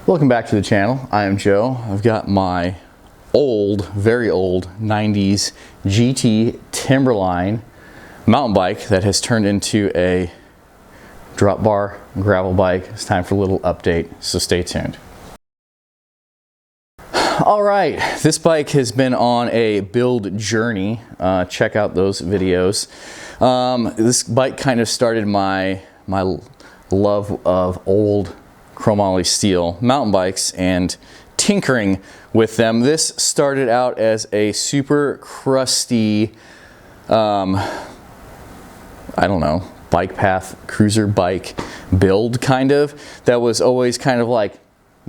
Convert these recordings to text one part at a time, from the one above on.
Welcome back to the channel. I am Joe. I've got my old, very old 90s GT Timberline mountain bike that has turned into a drop bar gravel bike. It's time for a little update, so stay tuned. All right, this bike has been on a build journey. Check out those videos. This bike kind of started my love of old chromoly steel mountain bikes and tinkering with them. This started out as a super crusty, I don't know, bike path cruiser bike build kind of, that was always kind of like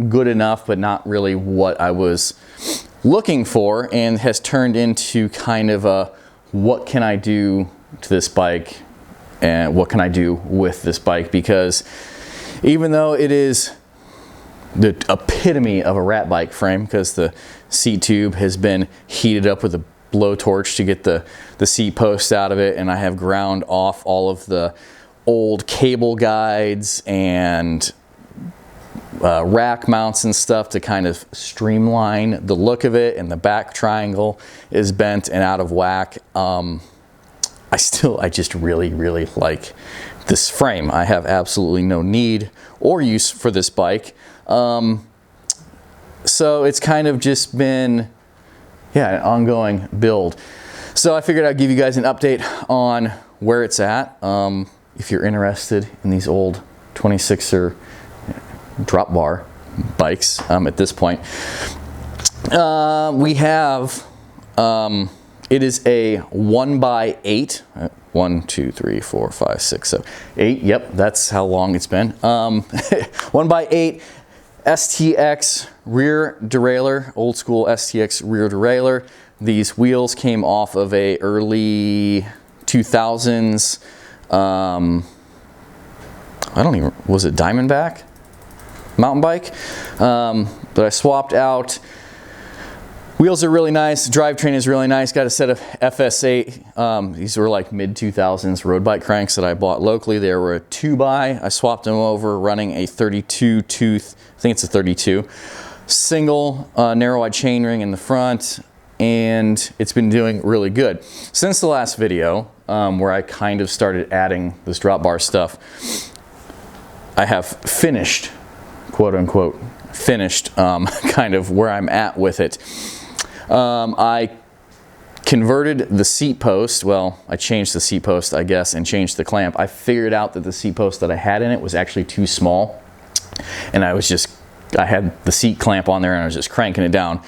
good enough but not really what I was looking for, and has turned into kind of a what can I do to this bike and what can I do with this bike, because even though it is the epitome of a rat bike frame, because the seat tube has been heated up with a blowtorch to get the seat post out of it, and I have ground off all of the old cable guides and rack mounts and stuff to kind of streamline the look of it, and the back triangle is bent and out of whack. I just really like this frame. I have absolutely no need or use for this bike. So it's kind of just been, yeah, an ongoing build. So I figured I'd give you guys an update on where it's at. If you're interested in these old 26er drop bar bikes at this point. We have, it is a 1x8, 1, 2, 3, 4, 5, 6, 7, 8, yep, that's how long it's been. 1x8 STX rear derailleur, old school STX rear derailleur. These wheels came off of a early 2000s, I don't even, was it Diamondback mountain bike that I swapped out. Wheels are really nice, drivetrain is really nice. Got a set of FS8. These were like mid 2000s road bike cranks that I bought locally. They were a 2x. I swapped them over running a 32 tooth, I think it's a 32, single narrow wide chainring in the front, and it's been doing really good. Since the last video where I kind of started adding this drop bar stuff, I have finished, quote unquote, finished kind of where I'm at with it. I converted the seat post, well, I changed the seat post, I guess, and changed the clamp. I figured out that the seat post that I had in it was actually too small, and I had the seat clamp on there and I was just cranking it down.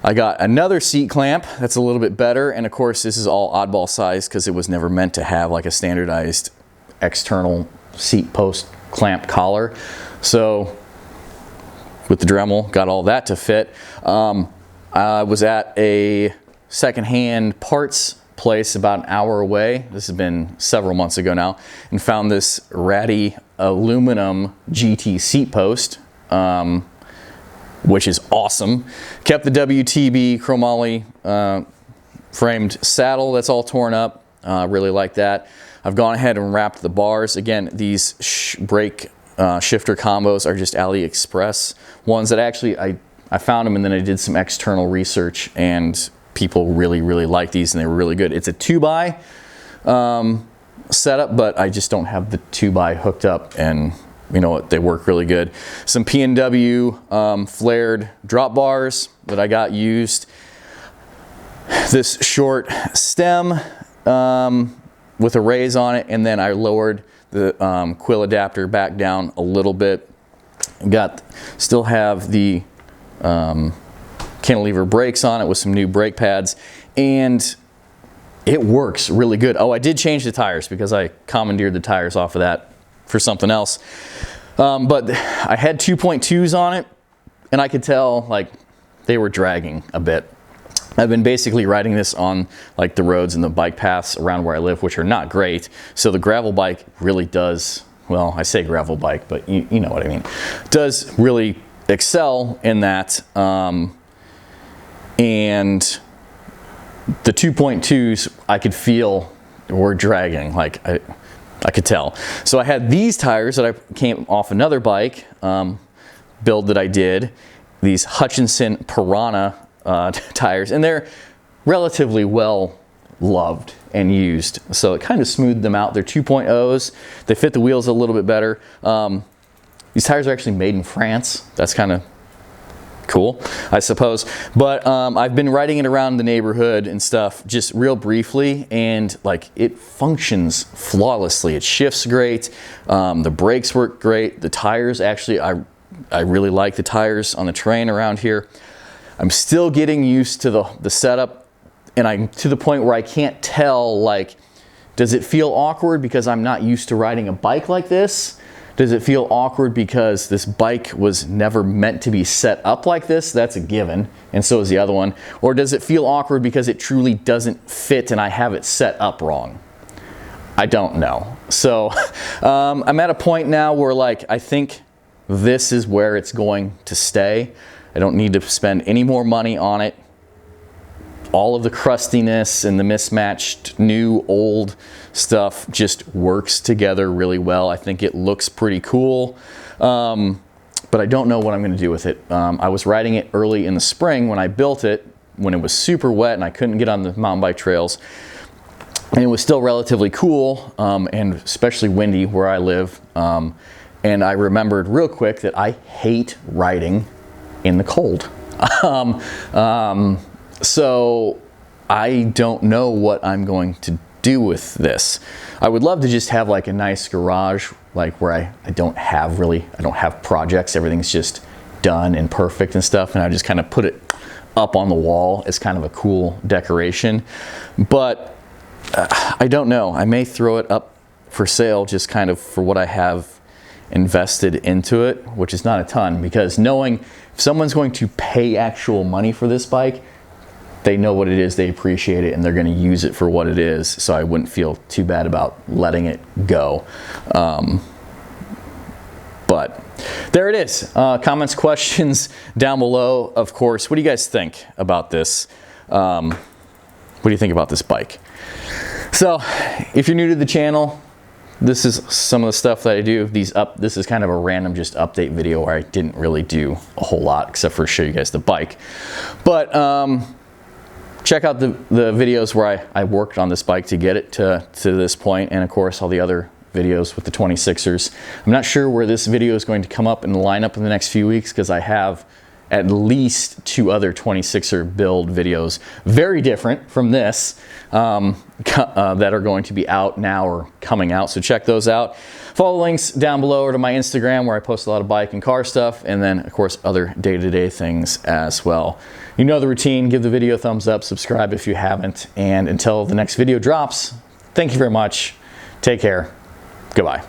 I got another seat clamp that's a little bit better, and of course this is all oddball size because it was never meant to have like a standardized external seat post clamp collar. So with the Dremel, got all that to fit. I was at a secondhand parts place about an hour away. This has been several months ago now, and found this ratty aluminum GT seat post, which is awesome. Kept the WTB chromoly framed saddle that's all torn up. Really like that. I've gone ahead and wrapped the bars. Again, these brake shifter combos are just AliExpress ones that actually I found them, and then I did some external research, and people really like these, and they were really good. It's a 2x setup, but I just don't have the 2x hooked up, and you know what, they work really good. Some P&W flared drop bars that I got used. This short stem with a raise on it, and then I lowered the quill adapter back down a little bit. Still have the cantilever brakes on it with some new brake pads, and it works really good. Oh, I did change the tires because I commandeered the tires off of that for something else. But I had 2.2s on it, and I could tell like they were dragging a bit. I've been basically riding this on like the roads and the bike paths around where I live, which are not great. So the gravel bike really does, well, I say gravel bike, but you know what I mean, does really excel in that. And the 2.2s I could feel were dragging, like I could tell. So I had these tires that I came off another bike, build that I did, these Hutchinson Piranha tires, and they're relatively well loved and used. So it kind of smoothed them out. They're 2.0s. They fit the wheels a little bit better. These tires are actually made in France. That's kind of cool, I suppose. But I've been riding it around the neighborhood and stuff just real briefly, and like it functions flawlessly. It shifts great. The brakes work great. The tires, actually, I really like the tires on the terrain around here. I'm still getting used to the setup, and I'm to the point where I can't tell, like, does it feel awkward because I'm not used to riding a bike like this? Does it feel awkward because this bike was never meant to be set up like this? That's a given, and so is the other one. Or does it feel awkward because it truly doesn't fit and I have it set up wrong? I don't know. So I'm at a point now where, like, I think this is where it's going to stay. I don't need to spend any more money on it. All of the crustiness and the mismatched new old stuff just works together really well. I think it looks pretty cool, but I don't know what I'm going to do with it. I was riding it early in the spring when I built it, when it was super wet and I couldn't get on the mountain bike trails, and it was still relatively cool, and especially windy where I live. And I remembered real quick that I hate riding in the cold. So I don't know what I'm going to do with this. I would love to just have like a nice garage, like where I don't have projects. Everything's just done and perfect and stuff. And I just kind of put it up on the wall as kind of a cool decoration. But I don't know. I may throw it up for sale just kind of for what I have invested into it, which is not a ton, because knowing if someone's going to pay actual money for this bike, they know what it is, they appreciate it, and they're going to use it for what it is. So I wouldn't feel too bad about letting it go. But there it is. Comments, questions down below, of course. What do you guys think about this? What do you think about this bike? So if you're new to the channel, this is some of the stuff that I do. This is kind of a random just update video where I didn't really do a whole lot except for show you guys the bike. But check out the videos where I worked on this bike to get it to this point, and of course all the other videos with the 26ers. I'm not sure where this video is going to come up in the lineup in the next few weeks, because I have at least 2 other 26er build videos, very different from this, that are going to be out now or coming out. So check those out. Follow the links down below, or to my Instagram where I post a lot of bike and car stuff, and then of course other day-to-day things as well. You know the routine. Give the video a thumbs up, subscribe if you haven't, and until the next video drops, thank you very much. Take care. Goodbye.